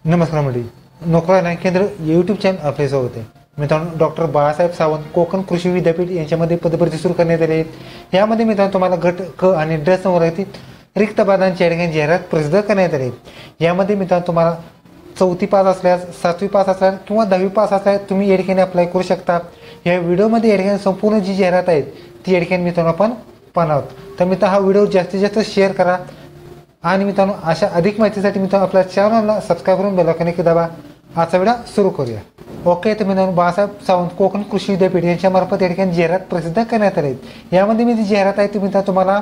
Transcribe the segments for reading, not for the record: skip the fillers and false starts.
नमस्कार मंडळी, नोकरी ऑनलाईन केंद्र यूट्यूब चॅनल आपले स्वागत आहे. मित्रांनो, डॉक्टर बाळासाहेब सावंत कोकण कृषी विद्यापीठ यांच्यामध्ये पदभरती सुरू करण्यात आली आहे. यामध्ये मित्रांनो तुम्हाला गट क आणि ड समोरातील रिक्त पदांची ठिकाणी जाहिरात प्रसिद्ध करण्यात आली आहे. यामध्ये मित्रांनो तुम्हाला 4थी पास असल्यास, 7वी पास असल्यास किंवा 10वी पास असल्यास तुम्ही या ठिकाणी अप्लाय करू शकता. या व्हिडिओमध्ये या ठिकाणी संपूर्ण जी जाहिरात आहे ती या ठिकाणी मित्रांनो आपण पाहणार आहोत. तर मित्रांनो हा व्हिडिओ जास्तीत जास्त शेअर करा आणि मित्रांनो अशा अधिक माहितीसाठी मित्रांनो आपल्या चॅनलला सबस्क्राईब करून बेल आयकॉन दाबा. आजचा व्हिडिओ सुरू करूया. ओके, तर मित्रांनो बाळासाहेब सावंत कोकण कृषी विद्यापीठ यांच्या मार्फत या ठिकाणी जाहिरात प्रसिद्ध करण्यात आली आहे. यामध्ये मी जी जाहिरात आहे ती मित्रांनो तुम्हाला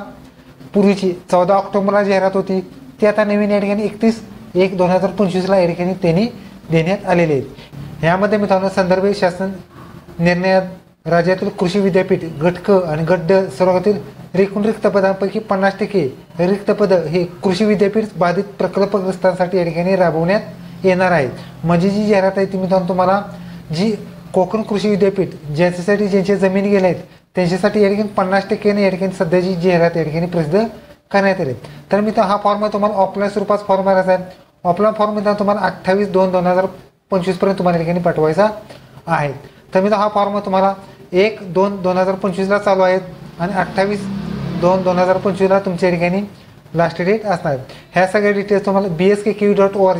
पूर्वीची 14 ऑक्टोबरला जाहिरात होती, ती आता नवीन या ठिकाणी 31/1/2025 या ठिकाणी त्यांनी देण्यात आलेली आहेत. यामध्ये मित्रांनो संदर्भ शासन निर्णयात राज्यातील कृषी विद्यापीठ गट क आणि गट ड सर्वातील एकूण रिक्त पदांपैकी 50% रिक्त पद हे कृषी विद्यापीठ बाधित प्रकल्पग्रस्तांसाठी या ठिकाणी राबवण्यात येणार आहेत. म्हणजे जी जाहिरात आहे ती मित्रांनो तुम्हाला जी कोकण कृषी विद्यापीठ ज्यांच्या जमिनी गेल्या आहेत त्यांच्यासाठी या ठिकाणी 50% या ठिकाणी सध्याची जाहिरात या ठिकाणी प्रसिद्ध करण्यात आली. तर मित्रांनो हा फॉर्म तुम्हाला ऑफलाईन स्वरूपात फॉर्म भरायचा आहे. ऑफलाईन फॉर्म मित्रांनो तुम्हाला 28/2/2025 पर्यंत तुम्हाला या ठिकाणी पाठवायचा आहे. तर मित्रांनो हा फॉर्म तुम्हाला 1/2/2025 चालू आहेत आणि 28/2/2025 तुमच्या ठिकाणी लास्ट डेट असणार आहे. ह्या सगळ्या डिटेल्स तुम्हाला bskq.org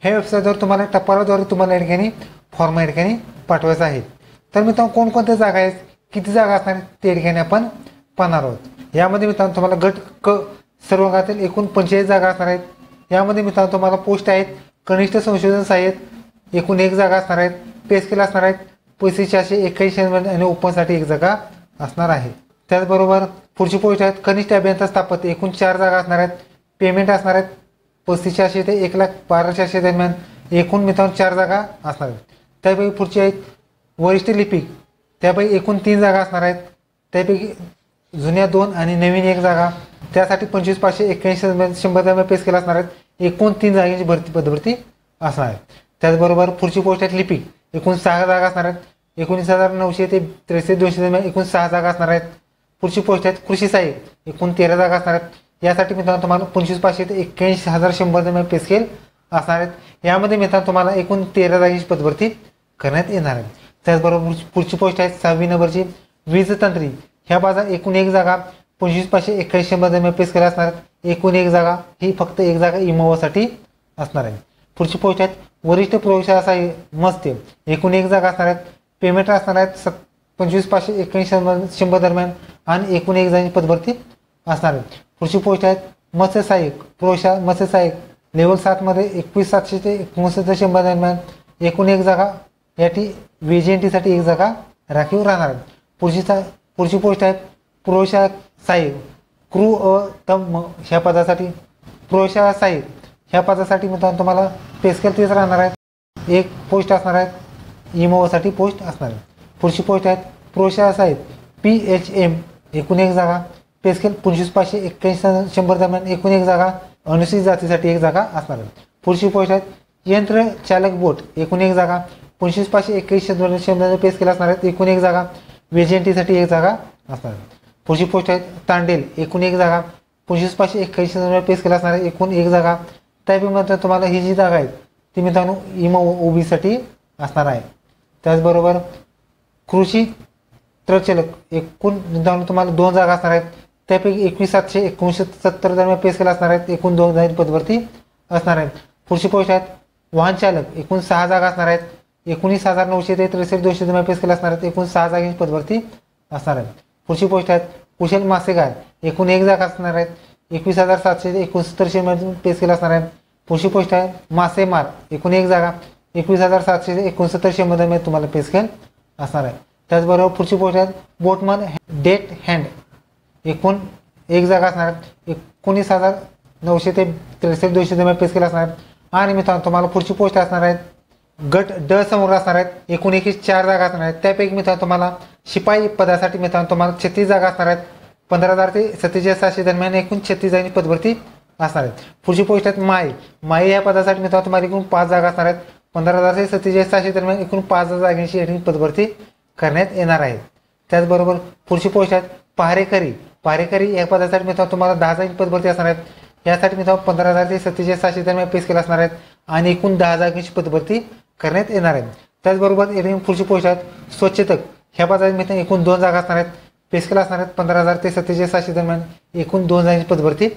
ह्या वेबसाईटवर तुम्हाला टपालाद्वारे तुम्हाला या ठिकाणी फॉर्म या ठिकाणी पाठवायचा आहे. तर मित्रांनो कोणकोणत्या जागा आहेत, किती जागा असणार आहेत ते ठिकाणी आपण पाहणार आहोत. यामध्ये मित्रांनो तुम्हाला गट क सर्व भागातील एकूण 45 जागा असणार आहेत. यामध्ये मित्रांनो तुम्हाला पोस्ट आहेत कनिष्ठ संशोधन सहाय्यक एकूण 1 जागा असणार आहेत. पे स्केल असणार आहेत 481 आणि ओपनसाठी 1 जागा असणार आहे. त्याचबरोबर पुढची पोस्ट आहेत कनिष्ठ अभियंता स्थापत्य एकूण 4 जागा असणार आहेत. पेमेंट असणार आहेत 35,400 ते 1,12,400 दरम्यान एकूण मित्रांनो 4 जागा असणार आहेत. त्यापैकी पुढची आहेत वरिष्ठ लिपिक, त्यापैकी एकूण 3 जागा असणार आहेत. त्यापैकी जुन्या 2 आणि नवीन 1 जागा, त्यासाठी 25,581 100 दरम्यान पे स्केल असणार आहेत. एकूण 3 जागांची पदभरती असणार आहे. त्याचबरोबर पुढची पोस्ट आहेत लिपिक एकूण 6 जागा असणार आहेत. 19,900 ते 63,200 दरम्यान एकूण 6 जागा असणार आहेत. पुढची पोस्ट आहेत कृषी सहाय्यक एकूण 13 जागा असणार आहेत. यासाठी मित्रांनो तुम्हाला 25,500 ते 81,100 दरम्यान पे स्केल असणार आहेत. यामध्ये मित्रांनो तुम्हाला एकूण 13 जागांची पदभरती करण्यात येणार आहे. त्याचबरोबर पुढची पोस्ट आहे 6वी नंबरची वीज तंत्री. ह्या बाजार एकूण 1 जागा 25,581 दरम्यान पे स्केल असणार आहेत. एकूण 1 जागा ही फक्त 1 जागा इमोवासाठी असणार आहे. पुढची पोस्ट आहेत वरिष्ठ प्रयोगशाळा सहाय्यक मत्स्य एकूण 1 जागा असणार आहेत. पेमेंट असणार आहेत 25,581 दरम्यान आणि एकूण 1 जागांची पदभरती असणार आहे. पुढची पोस्ट आहेत मत्स्य सहाय्यक प्रयोगशाळा मत्स्य सहाय्यक लेवल 7 मध्ये 21,700 ते 69,100 दरम्यान एकूण 1 जागा याठी VGNT साठी 1 जागा राखीव राहणार आहे. पुढची पोस्ट आहे प्रयोगशाळा सहाय्यक क्रू तम ह्या पदासाठी प्रयोगशाळा सहाय्यक ह्या पदासाठी मित्रांनो तुम्हाला पे स्केल 30 राहणार आहेत. 1 पोस्ट असणार आहेत. इमोसाठी पोस्ट असणार आहे. पुढची पोस्ट आहेत प्रयोगशाळा सहाय्यक PHM एकूण 1 जागा पे स्केल 25,581 दरम्यान एकूण 1 जागा अनुसूचित जातीसाठी 1 जागा असणार आहे. पुढची पोस्ट आहेत यंत्र चालक बोट एकूण 1 जागा 25,581 पे स्केल असणार आहेत. एकूण 1 जागा VGNT साठी 1 जागा असणार आहे. पुढची पोस्ट आहेत तांडेल एकूण 1 जागा 25,581 पे स्केल असणार आहे. एकूण 1 जागा त्यापैकी तुम्हाला ही जी जागा आहेत ती मित्रांनो OB साठी असणार आहे. त्याचबरोबर कृषी ट्रकचालक एकूण मित्रांनो तुम्हाला 2 जागा असणार आहेत. त्यापैकी 21,770 दरम्यान पे स्केल असणार आहेत. एकूण 2 जागांची पदभरती असणार आहेत. पुढची पोस्ट आहेत वाहन चालक एकूण 6 जागा असणार आहेत. 19,900 ते 63,200 दरम्यान पे स्केल असणार आहेत. एकूण 6 जागांची पदभरती असणार आहेत. पुढची पोस्ट आहेत कुशल मासेगार एकूण 1 जागा असणार आहेत. 21,700 ते 69,000 पे स्केल असणार आहे. पुढची पोस्ट आहे मासेमार एकूण 1 जागा 21,700 ते 69,000 दरम्यान तुम्हाला पे स्केल असणार आहे. त्याचबरोबर पुढची पोस्ट आहे बोटमन डेट हँड एकूण 1 जागा असणार आहेत. 19,900 ते 63,200 दरम्यान पे स्केल असणार आहेत. आणि मित्रांनो तुम्हाला पुढची पोस्ट असणार आहेत गट ड समोर असणार आहेत. एकूण 4 जागा असणार आहेत. त्यापैकी मित्रांनो तुम्हाला शिपाई पदासाठी मित्रांनो तुम्हाला 36 जागा असणार आहेत. 15,000 ते 47,700 दरम्यान एकूण 36 जागांची पदभरती असणार आहेत. पुढची पोस्ट आहेत माई या पदासाठी मित्रांनो तुम्हाला एकूण 5 जागा असणार आहेत. 15,000 ते 47,700 दरम्यान एकूण 5 जागांची पदभरती करण्यात येणार आहे. त्याचबरोबर पुढची पोस्ट आहेत पहारेकरी या पदासाठी मित्रांनो तुम्हाला 10 जागांची पदभरती असणार आहेत. यासाठी मित्रांनो 15,000 ते 47,700 दरम्यान पे स्केल असणार आहेत. आणि एकूण 10 जागांची पदभरती करण्यात येणार आहे. त्याचबरोबर या ठिकाणी पुढची पोस्ट आहेत स्वच्छतक. ह्या पदाच्या मित्रांनो एकूण 2 जागा असणार आहेत. पे स्केल असणार आहेत 15,000 ते 47,700 दरम्यान एकूण 2 जागांची पदभरती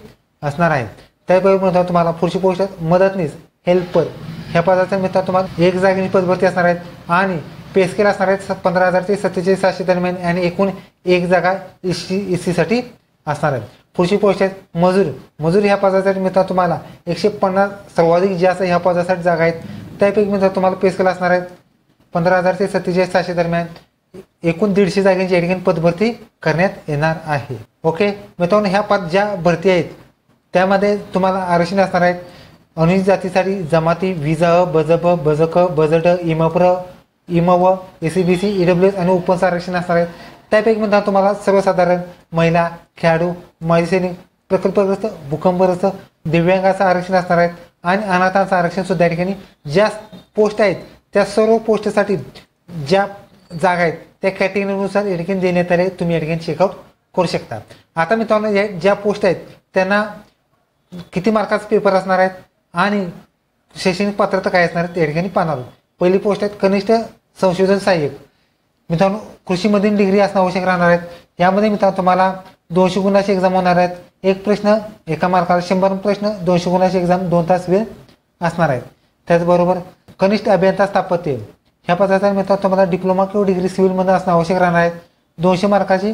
असणार आहे. त्याचबरोबर तुम्हाला पुढची पोस्ट आहेत मदतनीस हेल्पर. ह्या पदाच्या मित्रांनो तुम्हाला 1 जागेची पदभरती असणार आहेत आणि पे स्केल असणार आहेत 15,000 ते 47,700 दरम्यान आणि एकूण 1 जागा एससी साठी असणार आहे. पुढची पोस्ट आहे मजूर. मजूर ह्या पदासाठी मित्रांनो तुम्हाला 150 सर्वाधिक जास्त ह्या पदासाठी जागा आहेत. त्यापैकी मित्रांनो तुम्हाला पे स्केल असणार आहेत 15,000 ते 47,700 दरम्यान एकूण 150 जागांची या ठिकाणी पदभरती करण्यात येणार आहे. ओके मित्रांनो, ह्या पद ज्या भरती आहेत त्यामध्ये तुम्हाला आरक्षण असणार आहेत अनुसूचित जातीसाठी जमाती, विजा, बजब, बजक, बजट, इमप्र, इमव, एसीबीसी, ईडब्ल्यूएस आणि ओपन आरक्षण असणार आहेत. त्यापैकी मित्रांनो तुम्हाला सर्वसाधारण, महिला, खेळाडू, माजी सैनिक, प्रकल्पग्रस्त, भूकंपग्रस्त, दिव्यांगाचं आरक्षण असणार आहेत आणि अनाथांचं आरक्षण सुद्धा या ठिकाणी ज्या पोस्ट आहेत त्या सर्व पोस्टसाठी ज्या जागा आहेत त्या कॅटेगरीनुसार या ठिकाणी देण्यात आले. तुम्ही या ठिकाणी चेकआउट करू शकता. आता मित्रांनो ज्या पोस्ट आहेत त्यांना किती मार्काचा पेपर असणार आहेत आणि शैक्षणिक पात्रता काय असणार आहेत या ठिकाणी पाहणार. पहिली पोस्ट आहेत कनिष्ठ संशोधन सहाय्यक. मित्रांनो कृषीमधील डिग्री असणं आवश्यक राहणार आहेत. यामध्ये मित्रांनो तुम्हाला 200 गुणाची एक्झाम होणार आहेत. एक प्रश्न एका मार्काला, 100 प्रश्न, 200 गुणाची एक्झाम, 2 तास वेळ असणार आहेत. त्याचबरोबर कनिष्ठ अभियंता स्थापत्य ह्या पदाचा मित्रांनो तुम्हाला डिप्लोमा किंवा डिग्री सिव्हिलमध्ये असणं आवश्यक राहणार आहेत. 200 मार्काची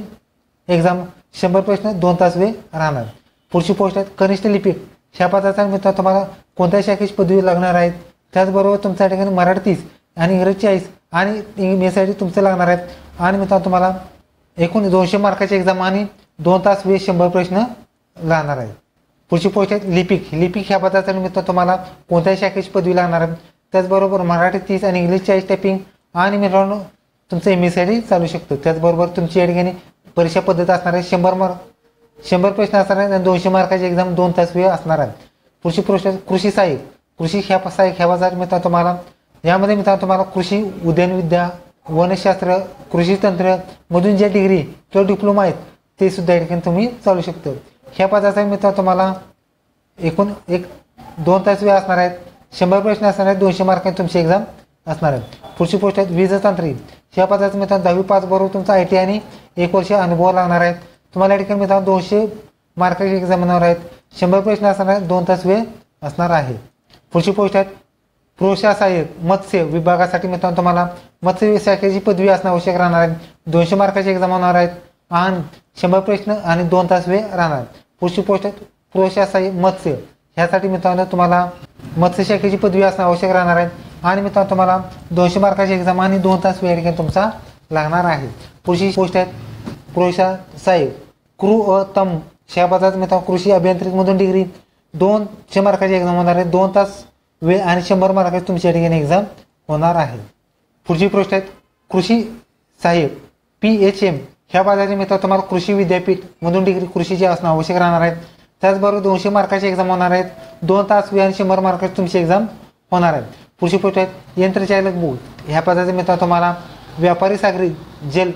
एक्झाम, 100 प्रश्न, 2 तास वेळ राहणार. पुढची पोस्ट आहेत कनिष्ठ लिपिक. ह्या पदाचा मित्रांनो तुम्हाला कोणत्या शाखेची पदवी लागणार आहेत. त्याचबरोबर तुमच्या ठिकाणी मराठी 30 आणि इंग्रजी 40 आणि इंग्लिशसाठी तुमचं लागणार आहेत. आणि मित्रांनो तुम्हाला एकूण 200 मार्काची एक्झाम आणि 2 तास वेळ 100 प्रश्न लागणार आहेत. पुढची पोस्ट आहेत लिपिक. लिपिक ह्या पदाचा मित्रांनो तुम्हाला कोणत्याही शाखेची पदवी लागणार आहे. त्याचबरोबर मराठी 30 आणि इंग्लिश 40 टायपिंग आणि मित्रांनो तुमचं MSc चालू शकतं. त्याचबरोबर तुमची या ठिकाणी परीक्षा पद्धत असणार आहे 100 प्रश्न असणार आहेत आणि 200 मार्काची एक्झाम 2 तास वेळ असणार आहे. पुढची पोस्ट आहे कृषी सहाय्यक. कृषी सहाय्यक ह्या पदाचा मित्रांनो तुम्हाला यामध्ये मित्रांनो तुम्हाला कृषी उद्यानविद्या, वनशास्त्र, कृषी तंत्र मधून ज्या डिग्री किंवा डिप्लोमा आहेत ते सुद्धा या ठिकाणी तुम्ही चालू शकतो. ह्या पदाचा मित्रांनो तुम्हाला एकूण 2 तास वेळ असणार आहेत. 100 प्रश्न असणार आहेत. 200 मार्कांची तुमची एक्झाम असणार आहे. पुढची पोस्ट आहेत वीज तांत्रिक. ह्या पदाचा मित्रांनो 10वी पास बरोबर तुमचा IT आणि 1 वर्ष अनुभव लागणार आहेत. तुम्हाला या ठिकाणी मित्रांनो 200 मार्काची एक्झाम होणार आहेत. 100 प्रश्न असणार आहेत. 2 तास वेळ असणार आहे. पुढची पोस्ट आहेत पुरुषा सहाय्यक मत्स्य विभागासाठी मित्रांनो तुम्हाला मत्स्य शाखेची पदवी असणं आवश्यक राहणार आहे. 200 मार्काची एक्झाम होणार आहेत आणि 100 प्रश्न आणि 2 तास वेळ राहणार. पुढची पोस्ट आहे पुरुषा सहाय्यक मत्स्य. ह्यासाठी मित्रांनो तुम्हाला मत्स्य शाखेची पदवी असणं आवश्यक राहणार आहे आणि मित्रांनो तुम्हाला 200 मार्काची एक्झाम आणि 2 तास वेळ ठिकाणी तुमचा लागणार आहे. पुढची पोस्ट आहेत पुरुषा सहाय्यक कृतम. ह्या पदाचा मित्रांनो कृषी अभियांत्रिकीमधून डिग्री 200 मार्काची एक्झाम होणार आहे. 2 तास वेळ आणि 100 मार्काची तुमची या ठिकाणी एक्झाम होणार आहे. पुढची पोस्ट आहेत कृषी सहाय्यक PHM. ह्या पदाचे मित्रांनो तुम्हाला कृषी विद्यापीठ मधून डिग्री कृषीची असणं आवश्यक राहणार आहेत. त्याचबरोबर 200 मार्काची एक्झाम होणार आहेत. 2 तास वेळ आणि 100 मार्काची तुमची एक्झाम होणार आहे. पुढची पोस्ट आहेत यंत्रचालक बोट. ह्या पदाचे मित्रांनो तुम्हाला व्यापारी सागरी जल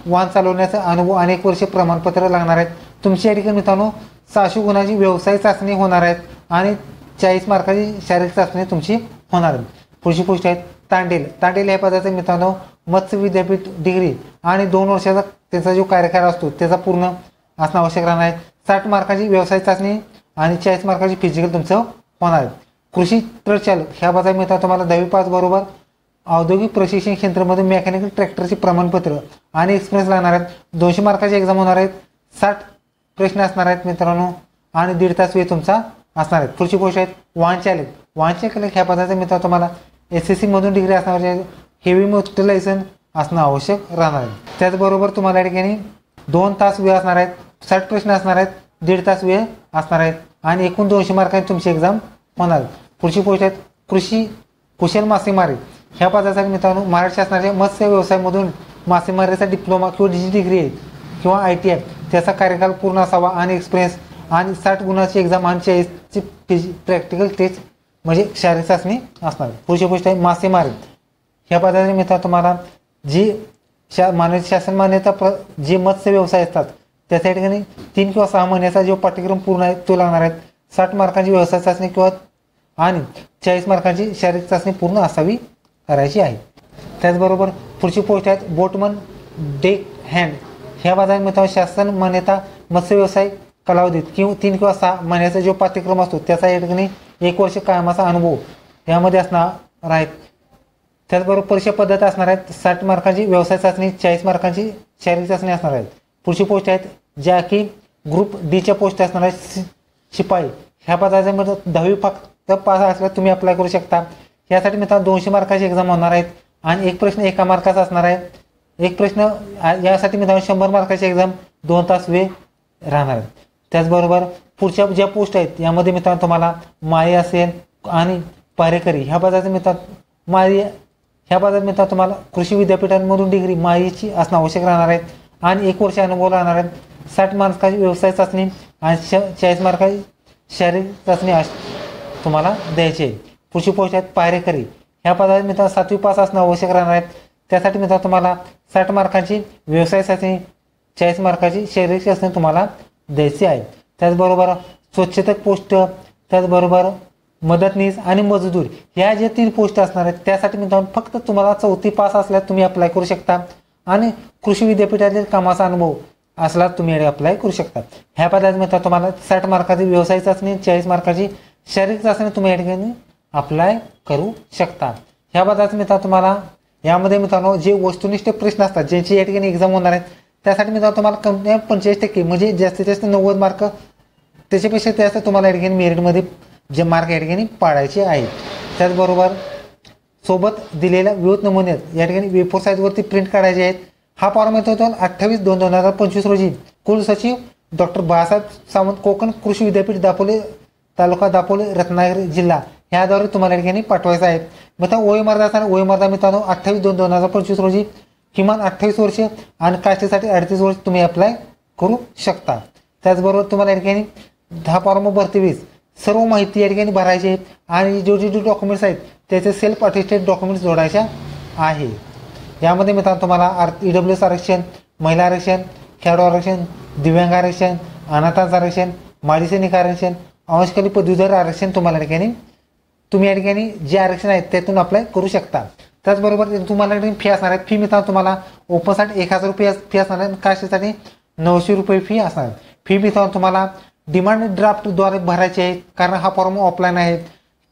वाहन चालवण्याचा अनुभव आणि 1 वर्ष प्रमाणपत्र लागणार आहेत. तुमची या ठिकाणी मित्रांनो 600 गुणाची व्यवसाय चाचणी होणार आहेत आणि 40 मार्काची शारीरिक चाचणी तुमची होणार आहे. पुढची पोस्ट आहेत तांडेल. तांडेल या पदाचे मित्रांनो मत्स्य विद्यापीठ डिग्री आणि 2 वर्षाचा त्याचा जो कार्यकाळ असतो त्याचा पूर्ण असणं आवश्यक राहणार आहे. 60 मार्काची व्यवसाय चाचणी आणि 40 मार्काची फिजिकल तुमचं होणार आहे. कृषी प्रचालक ह्या पदाचे मित्रांनो तुम्हाला 10वी पास बरोबर औद्योगिक प्रशिक्षण केंद्रामध्ये मेकॅनिकल ट्रॅक्टरचे प्रमाणपत्र आणि एक्सपिरियन्स लागणार आहेत. 200 मार्काची एक्झाम होणार आहेत. 60 प्रश्न असणार आहेत मित्रांनो आणि 1.5 तास वेळ तुमचा असणार आहेत. पुढची पोस्ट आहेत वाहन चालक. वाहन चालक ह्या पदाचे मित्रांनो तुम्हाला SSC मधून डिग्री असणार आहे. हेवी मोटर लायसन असणं आवश्यक राहणार आहे. त्याचबरोबर तुम्हाला या ठिकाणी 2 तास वेळ असणार आहेत. 60 प्रश्न असणार आहेत. 1.5 तास वेळ असणार आहेत आणि एकूण 200 मार्कांची तुमची एक्झाम होणार. पुढची पोस्ट आहेत कृषी कुशल मासेमारी. ह्या पदासाठी मित्रांनो महाराष्ट्र शासनाच्या मत्स्य व्यवसायामधून मासेमारीचा डिप्लोमा किंवा डिग्री आहे किंवा ITI त्याचा कार्यकाल पूर्ण असावा आणि एक्सपिरियन्स आणि 60 गुणाची एक्झाम आणि 40ची प्रॅक्टिकल टेस्ट म्हणजे शारीरिक चाचणी असणार. पुढची गोष्ट आहे मासेमारी. ह्या पदासाठी मित्रांनो तुम्हाला जी शासन मान्यता जे मत्स्य व्यवसाय असतात त्याच्या ठिकाणी 3 किंवा 6 महिन्याचा जो पाठ्यक्रम पूर्ण आहे तो लागणार आहे. 60 मार्कांची व्यवसाय चाचणी किंवा आणि 40 मार्कांची शारीरिक चाचणी पूर्ण असावी करायची आहे. त्याचबरोबर पुढची पोस्ट आहेत बोटमन डेक हँड. ह्या पदासाठी मित्रांनो शासन मान्यता मत्स्य व्यवसाय कालावधीत 3 किंवा 6 महिन्याचा जो पाठ्यक्रम असतो त्याचा या ठिकाणी 1 वर्ष कायमाचा अनुभव यामध्ये असणार आहेत. त्याचबरोबर परीक्षा पद्धत असणार आहेत 60 मार्कांची व्यवसाय चाचणी, 40 मार्कांची शारीरिक चाचणी असणार आहेत. पुढची पोस्ट आहेत ज्या की ग्रुप डीच्या पोस्ट असणार आहेत शिपाई. ह्या पदाच्या मध्ये 10वी फक्त पास असल्यास तुम्ही अप्लाय करू शकता. यासाठी मित्रांनो 200 मार्काची एक्झाम होणार आहेत आणि एक प्रश्न 1 मार्काचा असणार आहे. एक प्रश्न यासाठी मित्रांनो 100 मार्काची एक्झाम 2 तास वेळ राहणार आहे. त्याचबरोबर पुढच्या ज्या पोस्ट आहेत यामध्ये मित्रांनो तुम्हाला माळी असेल आणि पारेकरी ह्या पदाचे मित्रांनो माळी ह्या पदात मित्रांनो तुम्हाला कृषी विद्यापीठांमधून डिग्री माळीची असणं आवश्यक राहणार आहे आणि 1 वर्ष अनुभव राहणार आहे. 60 मार्काची व्यवसाय चाचणी आणि 40 मार्काची शारीरिक चाचणी तुम्हाला द्यायची आहे. पुढची पोस्ट आहेत पारेकरी. ह्या पदात मित्रांनो 7वी पास असणं आवश्यक राहणार आहे. त्यासाठी मित्रांनो तुम्हाला 60 मार्कांची व्यवसाय चाचणी 40 मार्काची शारीरिक चाचणी तुम्हाला द्यायची आहे. त्याचबरोबर स्वच्छतक पोस्ट, त्याचबरोबर मदतनीस आणि मजदूर ह्या ज्या 3 पोस्ट असणार आहेत त्यासाठी मित्रांनो फक्त तुम्हाला 4थी पास असल्यास तुम्ही अप्लाय करू शकता आणि कृषी विद्यापीठातील कामाचा अनुभव असला तुम्ही अप्लाय करू शकता. ह्या पदात मित्रांनो तुम्हाला 60 मार्काची व्यवसाय चाचणी, 40 मार्काची शारीरिक चाचणी तुम्ही या ठिकाणी अप्लाय करू शकता. ह्या पदात मित्रांनो तुम्हाला यामध्ये मित्रांनो जे वस्तुनिष्ठ प्रश्न असतात ज्यांची या ठिकाणी एक्झाम होणार आहेत त्यासाठी मित्रांनो तुम्हाला 45% म्हणजे जास्तीत जास्त 90 मार्क त्याच्यापेक्षा जास्त तुम्हाला या ठिकाणी मेरिटमध्ये जे मार्क या ठिकाणी पाडायचे आहेत. त्याचबरोबर सोबत दिलेल्या विविध नमुने या ठिकाणी A4 साईजवरती प्रिंट काढायचे आहेत. हा फॉर्म येतो 28/2/2025 रोजी कुलसचिव डॉक्टर बाळासाहेब सावंत कोकण कृषी विद्यापीठ दापोली तालुका दापोली रत्नागिरी जिल्हा ह्याद्वारे तुम्हाला या ठिकाणी पाठवायचा आहे. मित्रांनो वयोमर्यादा असणार वयोमर्यादा मित्रांनो 28/2/2025 रोजी किमान 28 वर्ष आणि कास्टसाठी 38 वर्ष तुम्ही अप्लाय करू शकता. त्याचबरोबर तुम्हाला या ठिकाणी 10 फॉर्म भरतीवेळेस सर्व माहिती या ठिकाणी भरायची आहे आणि जे डॉक्युमेंट्स आहेत त्याचे सेल्फ अटेस्टेड डॉक्युमेंट्स जोडायच्या आहे. यामध्ये मित्रांनो तुम्हाला EWS आरक्षण, महिला आरक्षण, खेळाडू आरक्षण, दिव्यांग आरक्षण, अनाथांचं आरक्षण, माजी सैनिक आरक्षण, अंशकाली पदवीधर आरक्षण तुम्हाला या ठिकाणी तुम्ही या ठिकाणी जे आरक्षण आहेत त्यातून अप्लाय करू शकता. त्याचबरोबर तुम्हाला या ठिकाणी फी असणार आहे. फी मित्रांनो तुम्हाला ओपनसाठी 1000 रुपये फी असणार आहे, कास्टसाठी 900 रुपये फी असणार आहे. फी मित्रांनो तुम्हाला डिमांड ड्राफ्टद्वारे भरायची आहे कारण हा फॉर्म ऑफलाईन आहे.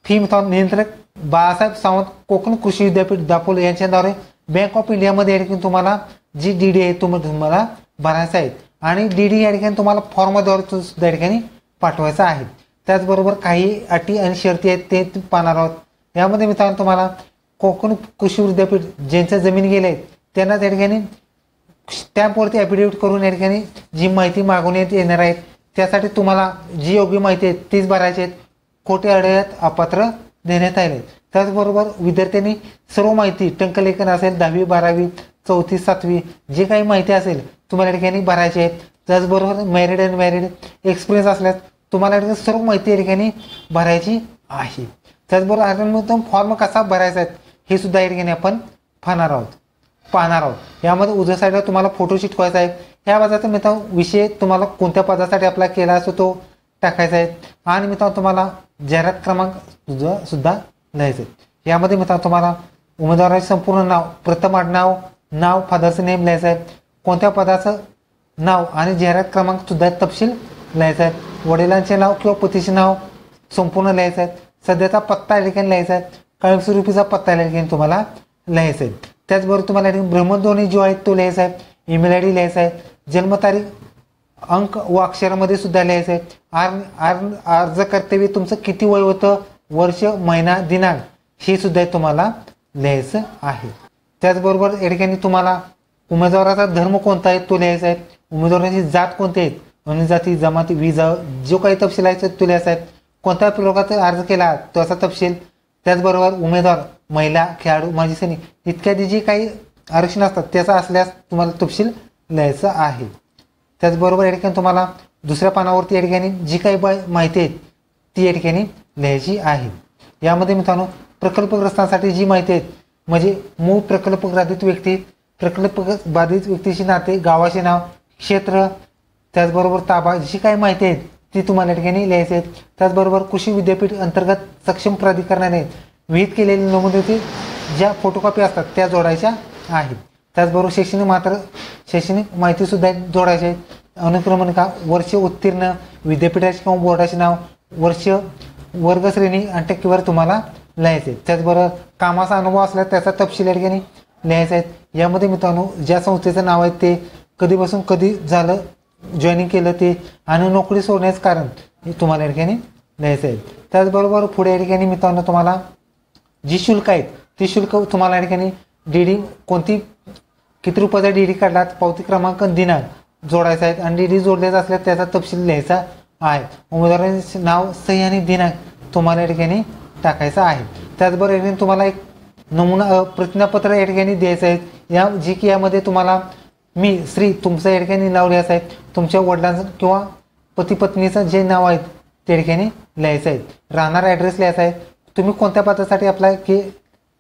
फी मित्रांनो नियंत्रक बाळासाहेब सावंत कोकण कृषी विद्यापीठ दापोली यांच्याद्वारे बँक ऑफ इंडियामध्ये या ठिकाणी तुम्हाला जी DD आहे तुम्हाला भरायचं आहे आणि DD या ठिकाणी तुम्हाला फॉर्मद्वारे सुद्धा या ठिकाणी पाठवायचं आहे. त्याचबरोबर काही अटी आणि शर्ती आहेत ते पाहणार आहोत. यामध्ये मित्रांनो तुम्हाला कोकण कृषी विद्यापीठ ज्यांच्या जमीन गेल्या आहेत त्यांना त्या ठिकाणी स्टॅम्पवरती ॲफिडेविट करून या ठिकाणी जी माहिती मागवण्यात येणार आहेत त्यासाठी तुम्हाला जी योग्य माहिती आहे तीच भरायची आहेत. खोटे आढळल्यास अपात्र देण्यात आले. त्याचबरोबर विद्यार्थ्यांनी सर्व माहिती टंकलेखन असेल 10वी 12वी 4थी 7वी जे काही माहिती असेल तुम्हाला या ठिकाणी भरायची आहे. त्याचबरोबर मॅरिड अँड मॅरिड एक्सपिरियन्स असल्यास तुम्हाला या ठिकाणी सर्व माहिती या ठिकाणी भरायची आहे. त्याचबरोबर फॉर्म कसा भरायचा आहे हे सुद्धा या ठिकाणी आपण पाहणार आहोत. यामध्ये उजव्या साईडला तुम्हाला फोटो चिटकवायचा आहे. ह्या पदाचा मित्रांनो विषय तुम्हाला कोणत्या पदासाठी अप्लाय केला असतो तो टाकायचा आहे आणि मित्रांनो तुम्हाला जाहिरात क्रमांक सुद्धा लिहायचं आहे. यामध्ये मित्रांनो तुम्हाला उमेदवाराचे संपूर्ण नाव, प्रथम आडनाव, नाव, फादरचं नेम लिहायचं आहे. कोणत्या पदाचं नाव आणि जाहिरात क्रमांक सुद्धा तपशील लिहायचा आहे. वडिलांचे नाव किंवा पतीचे नाव संपूर्ण लिहायचं आहे. सध्याचा पत्ता या ठिकाणी लिहायचा आहे. कायमस्वरूपीचा पत्ता या ठिकाणी तुम्हाला लिहायचा आहे. त्याचबरोबर तुम्हाला भ्रमणध्वनी जो आहे तो लिहायचा आहे. ईमेल ID लिहायचा आहे. जन्मतारीख अंक व अक्षरामध्ये सुद्धा लिहायचं आहे. अर्ज कर्तव्य तुमचं किती वय होतं, वर्ष, महिना, दिनांक हे सुद्धा तुम्हाला लिहायचं आहे. त्याचबरोबर या ठिकाणी तुम्हाला उमेदवाराचा धर्म कोणता आहे तो लिहायचा आहे. उमेदवाराची जात कोणती आहे, अनुजाती, जमाती, विजा जो काही तपशील आहे तो लिहायचा आहे. कोणत्या प्रयोगाचा अर्ज केला त्याचा तपशील. त्याचबरोबर उमेदवार महिला, खेळाडू, माजी सैनिक इत्यादी जे काही आरक्षण असतात त्याचा असल्यास तुम्हाला तपशील लिहायचा आहे. त्याचबरोबर या ठिकाणी तुम्हाला दुसऱ्या पानावरती या ठिकाणी जी काही माहिती आहे ती या ठिकाणी लिहायची आहे. यामध्ये मित्रांनो प्रकल्पग्रस्तांसाठी जी माहिती आहे म्हणजे मूळ प्रकल्पबाधित व्यक्ती, प्रकल्पबाधित व्यक्तीची नाते, गावाचे नाव, क्षेत्र, त्याचबरोबर ताबा जी काही माहिती आहे ती तुम्हाला या ठिकाणी लिहायचे आहेत. त्याचबरोबर कृषी विद्यापीठ अंतर्गत सक्षम प्राधिकरणाने विहित केलेले नमुन्यातील ज्या फोटोकॉपी असतात त्या जोडायच्या आहेत. त्याचबरोबर शैक्षणिक माहिती सुद्धा जोडायची आहे. अनुक्रमणिका, वर्ष उत्तीर्ण, विद्यापीठाचे किंवा बोर्डाचे नाव, वर्ष, वर्गश्रेणी आणि टक्केवारी तुम्हाला लिहायचे. त्याचबरोबर कामाचा अनुभव असला त्याचा तपशील या ठिकाणी लिहायचा आहे. यामध्ये मित्रांनो ज्या संस्थेचं नाव आहे ते कधीपासून कधी झालं जॉईनिंग केलं ते आणि नोकरी सोडण्याचं कारण हे तुम्हाला या ठिकाणी लिहायचं आहे. त्याचबरोबर पुढे या ठिकाणी मित्रांनो तुम्हाला जी शुल्क आहेत ती शुल्क तुम्हाला या ठिकाणी डीडी किती रुपयाचा डीडी काढलात, पावती क्रमांक, दिनांक जोडायचा आहे आणि डीडी जोडल्याचं असल्यास त्याचा तपशील लिहायचा आहे. उमेदवारांचे नाव, सही आणि दिनांक तुम्हाला या ठिकाणी टाकायचा आहे. त्याचबरोबर या ठिकाणी तुम्हाला एक नमुना प्रतिज्ञापत्र या ठिकाणी द्यायचं आहे. जी की यामध्ये तुम्हाला मी श्री तुमचं या ठिकाणी नाव लिहायचं आहे. तुमच्या वडिलांचं किंवा पती पत्नीचं जे नाव आहे त्या ठिकाणी लिहायचं आहे. राहणार ॲड्रेस लिहायचा आहे. तुम्ही कोणत्या पदासाठी अप्लाय की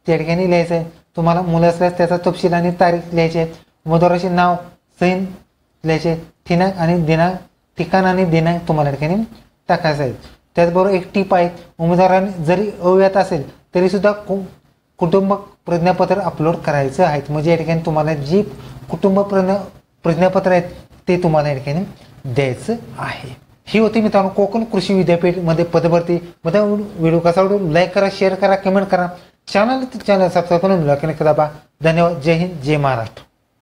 त्या ठिकाणी लिहायचं आहे. तुम्हाला मुलं असल्यास त्याचा तपशील आणि तारीख लिहायची आहे. उमेदवाराचे नाव, सही लिहायचे, ठिकाण आणि दिनांक तुम्हाला या ठिकाणी टाकायचं आहे. त्याचबरोबर एक टीप आहे, उमेदवारांनी जरी अव्यात असेल तरी सुद्धा कुटुंब प्रज्ञापत्र अपलोड करायचं आहे. म्हणजे या ठिकाणी तुम्हाला जी कुटुंब प्रज्ञापत्र आहेत ते तुम्हाला या ठिकाणी द्यायचं आहे. ही होती मित्रांनो कोकण कृषी विद्यापीठमध्ये पदभरती. मध्ये व्हिडिओ कसा आवडेल लाईक करा, शेअर करा, कमेंट करा. चॅनल सबस्क्राईब करून धन्यवाद. जय हिंद, जय महाराष्ट्र.